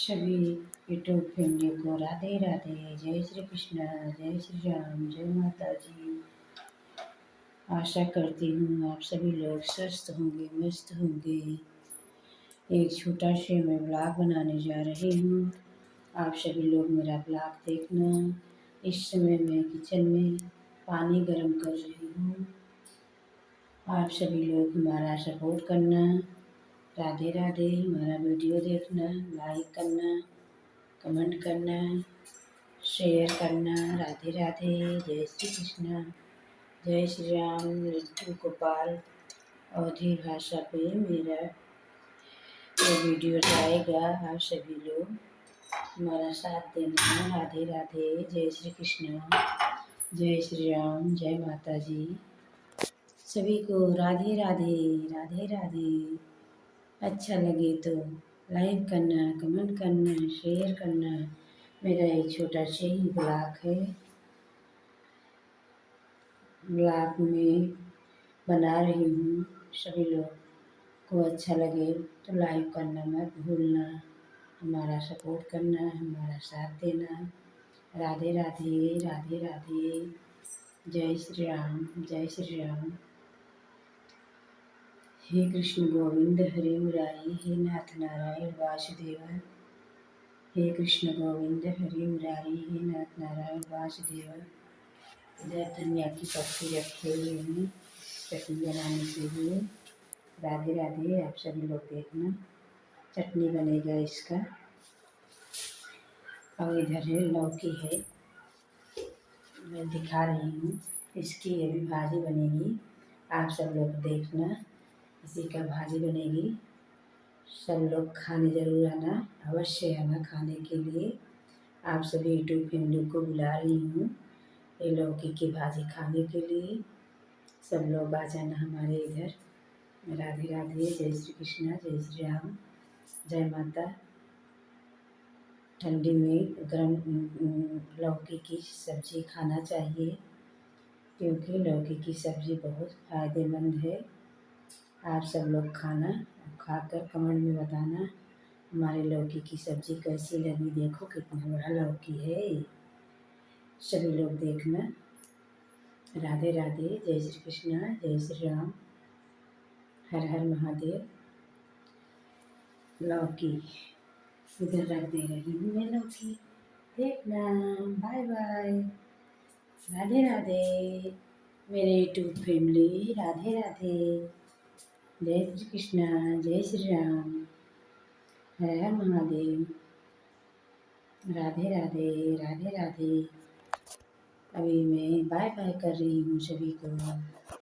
सभी YouTube family को राधे राधे। जय श्री कृष्ण, जय श्री राम, जय माता जी। आशा करती हूँ आप सभी लोग स्वस्थ होंगे, मस्त होंगे। एक छोटा से मैं ब्लॉग बनाने जा रही हूँ। आप सभी लोग मेरा ब्लॉग देखना। इस समय मैं किचन में पानी गर्म कर रही हूँ। आप सभी लोग हमारा सपोर्ट करना। राधे राधे। हमारा वीडियो देखना, लाइक करना, कमेंट करना, शेयर करना। राधे राधे। जय श्री कृष्ण, जय श्री राम। लड्डू गोपाल अवधी भाषा पे मेरा ये वीडियो जाएगा। आप सभी लोग हमारा साथ देना। राधे राधे। जय श्री कृष्ण, जय श्री राम, जय माता जी। सभी को राधे राधे। राधे राधे। अच्छा लगे तो लाइक करना, कमेंट करना, शेयर करना। मेरा एक छोटा सा ही ब्लॉग है। ब्लॉग में बना रही हूँ। सभी लोग को अच्छा लगे तो लाइक करना मत भूलना। हमारा सपोर्ट करना, हमारा साथ देना। राधे राधे। राधे राधे। जय श्री राम, जय श्री राम। हे कृष्ण गोविंद हरे मुरारी, हे नाथ नारायण वासुदेव। हे कृष्ण गोविंद हरे मुरारी, हे नाथ नारायण वासुदेव। इधर धनिया की पत्ती रखी हुई है चटनी बनाने के लिए। राधे राधे। आप सभी लोग देखना, चटनी बनेगा इसका। और इधर है लौकी है, मैं दिखा रही हूँ। इसकी अभी भाजी बनेगी। आप सब लोग देखना, इसी का भाजी बनेगी। सब लोग खाने ज़रूर आना, अवश्य आना खाने के लिए। आप सभी यूट्यूब फैमिली को बुला रही हूँ ये लौकी की भाजी खाने के लिए। सब लोग आ जाना हमारे इधर। राधे राधे। जय श्री कृष्ण, जय श्री राम, जय माता। ठंडी में गर्म लौकी की सब्ज़ी खाना चाहिए, क्योंकि लौकी की सब्ज़ी बहुत फ़ायदेमंद है। आप सब लोग खाना, खाकर कमेंट में बताना हमारे लौकी की सब्ज़ी कैसी लगी। देखो कितना बड़ा लौकी है। सभी लोग देखना। राधे राधे। जय श्री कृष्ण, जय श्री राम, हर हर महादेव। लौकी इधर रख दे रही हूँ मैं लौकी, देखना। Bye bye. राधे राधे। मेरे यूट्यूब फैमिली राधे राधे। जय श्री कृष्ण, जय श्री राम, हर हर महादेव। राधे राधे। राधे राधे। अभी मैं बाय बाय कर रही हूँ सभी को।